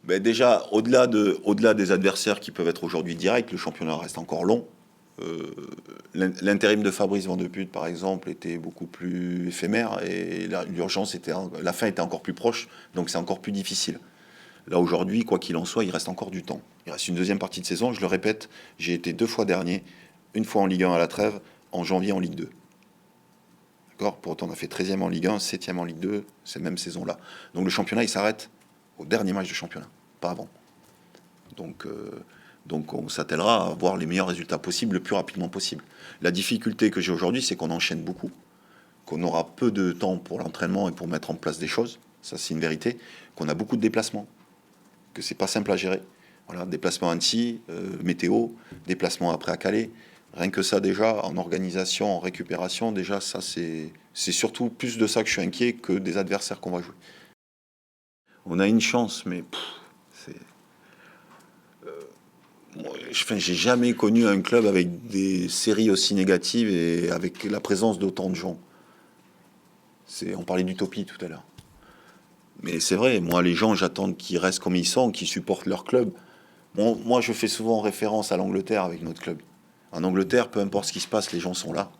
Ben déjà, au-delà des adversaires qui peuvent être aujourd'hui directs, le championnat reste encore long. Euh, L'intérim de Fabrice Van de Putte, par exemple, était beaucoup plus éphémère et l'urgence était, la fin était encore plus proche, donc c'est encore plus difficile. Là aujourd'hui, quoi qu'il en soit, il reste encore du temps. Il reste une deuxième partie de saison. Je le répète, j'ai été 2 fois dernier, une fois en Ligue 1 à la trêve, en janvier en Ligue 2. D'accord. Pour autant, on a fait 13e en Ligue 1, 7e en Ligue 2, cette même saison-là. Donc le championnat, il s'arrête au dernier match de championnat, pas avant. Donc, donc on s'attellera à avoir les meilleurs résultats possibles le plus rapidement possible. La difficulté que j'ai aujourd'hui, c'est qu'on enchaîne beaucoup, qu'on aura peu de temps pour l'entraînement et pour mettre en place des choses. Ça, c'est une vérité. Qu'on a beaucoup de déplacements, que c'est pas simple à gérer. Voilà, déplacement à Annecy, météo, déplacement après à Calais. Rien que ça déjà, en organisation, en récupération, déjà ça c'est surtout plus de ça que je suis inquiet que des adversaires qu'on va jouer. On a une chance, mais c'est... Moi, enfin, j'ai jamais connu un club avec des séries aussi négatives et avec la présence d'autant de gens. On parlait d'utopie tout à l'heure. Mais c'est vrai, moi les gens j'attends qu'ils restent comme ils sont, qu'ils supportent leur club. Bon, moi, je fais souvent référence à l'Angleterre avec notre club. En Angleterre, peu importe ce qui se passe, les gens sont là.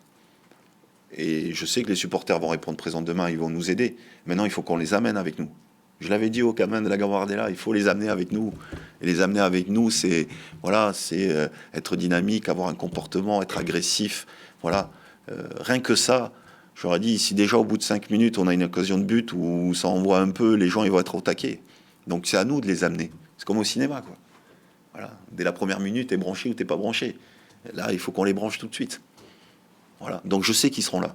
Et je sais que les supporters vont répondre présent demain, ils vont nous aider. Maintenant, il faut qu'on les amène avec nous. Je l'avais dit aux gamins de la Gambardella, il faut les amener avec nous. Et les amener avec nous, c'est voilà, c'est être dynamique, avoir un comportement, être agressif. Voilà, rien que ça. J'aurais dit, si déjà au bout de 5 minutes, on a une occasion de but où ça envoie un peu, les gens ils vont être au taquet. Donc c'est à nous de les amener. C'est comme au cinéma, quoi. Voilà. Dès la première minute, t'es branché ou t'es pas branché. Là, il faut qu'on les branche tout de suite. Voilà. Donc je sais qu'ils seront là.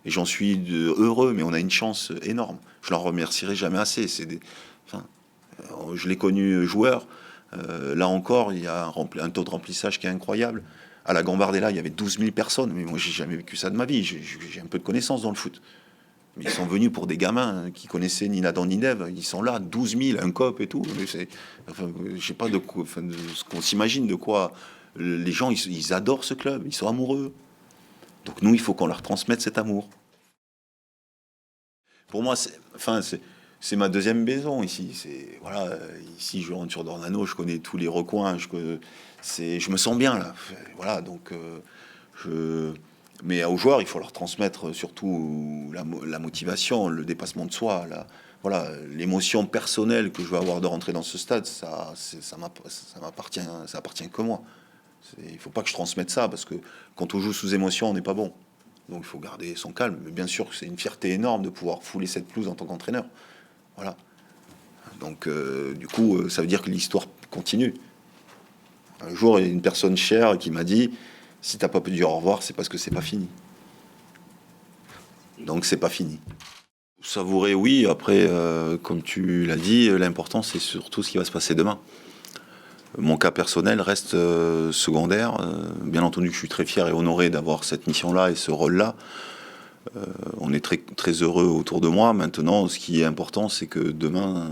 Et j'en suis heureux, mais on a une chance énorme. Je leur remercierai jamais assez. Enfin, je l'ai connu joueur. Là encore, il y a un taux de remplissage qui est incroyable. À la Gambardella, il y avait 12 000 personnes. Mais moi, j'ai jamais vécu ça de ma vie. J'ai un peu de connaissances dans le foot. Mais ils sont venus pour des gamins qui connaissaient ni Nadan ni Dev. Ils sont là, 12 000, un cop et tout. Enfin, je sais pas de quoi, enfin, de ce qu'on s'imagine de quoi. Les gens, ils adorent ce club, ils sont amoureux. Donc nous, il faut qu'on leur transmette cet amour. Pour moi, c'est ma deuxième maison ici. Voilà, ici, je rentre sur Dornano, je connais tous les recoins. Je me sens bien là. Voilà, donc mais aux joueurs, il faut leur transmettre surtout la motivation, le dépassement de soi, voilà, l'émotion personnelle que je vais avoir de rentrer dans ce stade. Ça appartient que moi. Il ne faut pas que je transmette ça parce que quand on joue sous émotion, on n'est pas bon. Donc il faut garder son calme. Mais bien sûr, c'est une fierté énorme de pouvoir fouler cette pelouse en tant qu'entraîneur. Voilà. Donc du coup, ça veut dire que l'histoire continue. Un jour, il y a une personne chère qui m'a dit, si t'as pas pu dire au revoir, c'est parce que c'est pas fini. Donc c'est pas fini. Savourer, oui. Après, comme tu l'as dit, l'important c'est surtout ce qui va se passer demain. Mon cas personnel reste secondaire. Bien entendu, je suis très fier et honoré d'avoir cette mission-là et ce rôle-là. On est très, très heureux autour de moi. Maintenant, ce qui est important, c'est que demain,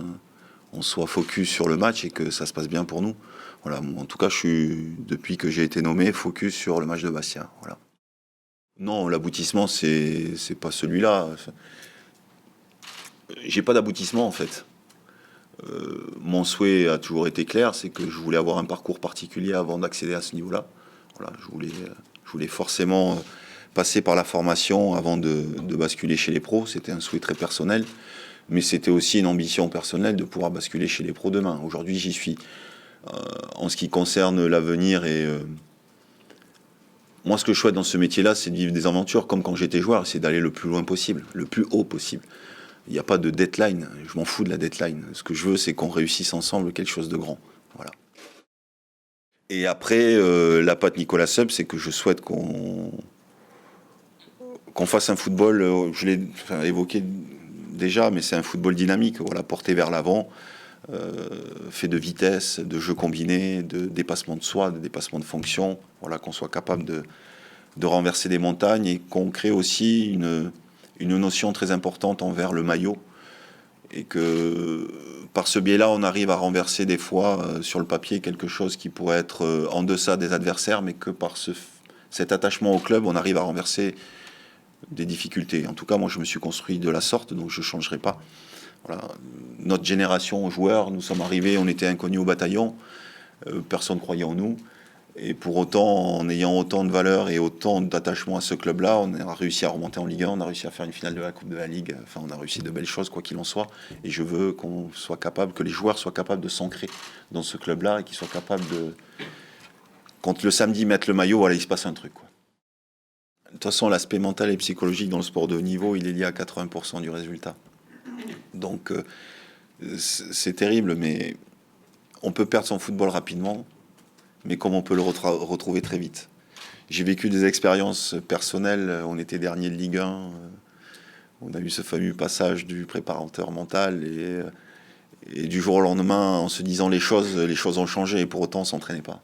on soit focus sur le match et que ça se passe bien pour nous. Voilà. En tout cas, je suis, depuis que j'ai été nommé, focus sur le match de Bastia. Voilà. Non, l'aboutissement, c'est pas celui-là. J'ai pas d'aboutissement en fait. Mon souhait a toujours été clair, c'est que je voulais avoir un parcours particulier avant d'accéder à ce niveau-là. Voilà, je voulais forcément passer par la formation avant de basculer chez les pros. C'était un souhait très personnel, mais c'était aussi une ambition personnelle de pouvoir basculer chez les pros demain. Aujourd'hui, j'y suis. En ce qui concerne l'avenir et moi, ce que je souhaite dans ce métier-là, c'est de vivre des aventures comme quand j'étais joueur, c'est d'aller le plus loin possible, le plus haut possible. Il n'y a pas de deadline, je m'en fous de la deadline. Ce que je veux, c'est qu'on réussisse ensemble quelque chose de grand. Voilà. Et après, la patte Nicolas Sub, c'est que je souhaite qu'on fasse un football, je l'ai évoqué déjà, mais c'est un football dynamique, voilà, porté vers l'avant, fait de vitesse, de jeu combiné, de dépassement de soi, de dépassement de fonction, voilà, qu'on soit capable de renverser des montagnes et qu'on crée aussi une notion très importante envers le maillot et que par ce biais-là, on arrive à renverser des fois sur le papier quelque chose qui pourrait être en deçà des adversaires, mais que par cet attachement au club, on arrive à renverser des difficultés. En tout cas, moi, je me suis construit de la sorte, donc je ne changerai pas. Voilà. Notre génération joueurs, nous sommes arrivés, on était inconnus au bataillon, personne ne croyait en nous. Et pour autant, en ayant autant de valeur et autant d'attachement à ce club-là, on a réussi à remonter en Ligue 1, on a réussi à faire une finale de la Coupe de la Ligue. Enfin, on a réussi de belles choses, quoi qu'il en soit. Et je veux qu'on soit capable, que les joueurs soient capables de s'ancrer dans ce club-là et qu'ils soient capables de, quand le samedi mettent le maillot, voilà, il se passe un truc, quoi. De toute façon, l'aspect mental et psychologique dans le sport de haut niveau, il est lié à 80% du résultat. Donc, c'est terrible, mais on peut perdre son football rapidement, mais comme on peut le retrouver très vite. J'ai vécu des expériences personnelles, on était dernier de Ligue 1, on a eu ce fameux passage du préparateur mental, et du jour au lendemain, en se disant les choses ont changé, et pour autant, on ne s'entraînait pas.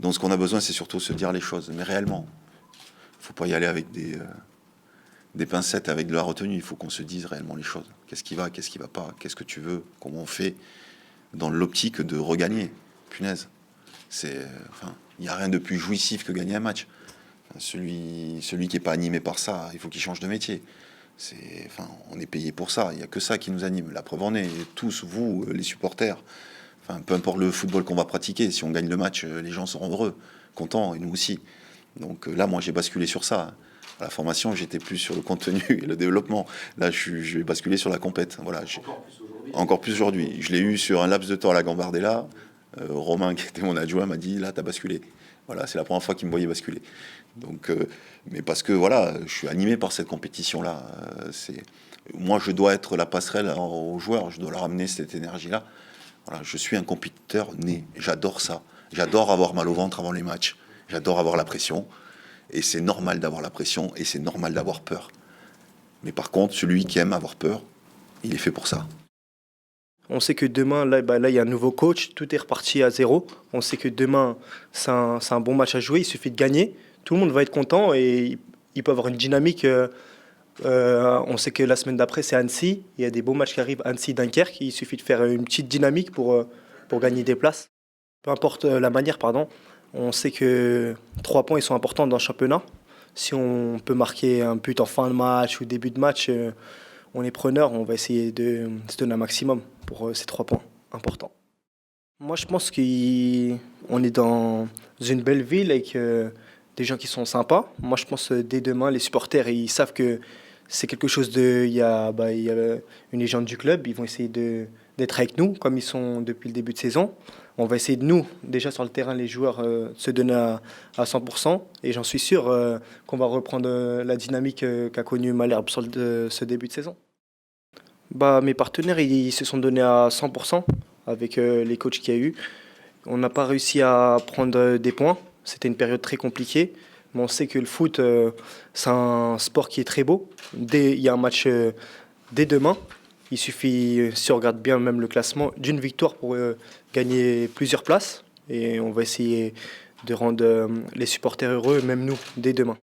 Donc ce qu'on a besoin, c'est surtout se dire les choses, mais réellement. Il ne faut pas y aller avec des pincettes, avec de la retenue, il faut qu'on se dise réellement les choses. Qu'est-ce qui va pas, qu'est-ce que tu veux, comment on fait, dans l'optique de regagner. Punaise. Il n'y a rien de plus jouissif que gagner un match. Celui qui n'est pas animé par ça, il faut qu'il change de métier. On est payé pour ça, il n'y a que ça qui nous anime. La preuve en est, tous, vous, les supporters, peu importe le football qu'on va pratiquer, si on gagne le match, les gens seront heureux, contents, et nous aussi. Donc là, moi, j'ai basculé sur ça. À la formation, j'étais plus sur le contenu et le développement. Là, je vais basculer sur la compète. Voilà, encore plus aujourd'hui. Je l'ai eu sur un laps de temps à la Gambardella. Romain, qui était mon adjoint, m'a dit, là, t'as basculé. Voilà, c'est la première fois qu'il me voyait basculer. Donc, mais parce que voilà, je suis animé par cette compétition-là. Moi, je dois être la passerelle aux joueurs. Je dois leur amener cette énergie-là. Voilà, je suis un compétiteur né. J'adore ça. J'adore avoir mal au ventre avant les matchs. J'adore avoir la pression. Et c'est normal d'avoir la pression. Et c'est normal d'avoir peur. Mais par contre, celui qui aime avoir peur, il est fait pour ça. On sait que demain, là, il y a un nouveau coach, tout est reparti à zéro. On sait que demain, c'est un bon match à jouer, il suffit de gagner. Tout le monde va être content et il peut avoir une dynamique. On sait que la semaine d'après, c'est Annecy. Il y a des beaux matchs qui arrivent, Annecy-Dunkerque. Il suffit de faire une petite dynamique pour gagner des places. Peu importe la manière, pardon. On sait que 3 points ils sont importants dans le championnat. Si on peut marquer un but en fin de match ou début de match, on est preneur. On va essayer de se donner un maximum pour ces 3 points importants. Moi, je pense qu'on est dans une belle ville avec des gens qui sont sympas. Moi, je pense dès demain, les supporters, ils savent que c'est quelque chose de... Il y a une légende du club. Ils vont essayer d'être avec nous, comme ils sont depuis le début de saison. On va essayer de nous, déjà sur le terrain, les joueurs, se donner à 100%. Et j'en suis sûr qu'on va reprendre la dynamique qu'a connue Malherbe sur ce début de saison. Mes partenaires, ils se sont donnés à 100% avec les coachs qu'il y a eu. On n'a pas réussi à prendre des points. C'était une période très compliquée. Mais on sait que le foot, c'est un sport qui est très beau. Il y a un match dès demain. Il suffit, si on regarde bien même le classement, d'une victoire pour gagner plusieurs places. Et on va essayer de rendre les supporters heureux, même nous, dès demain.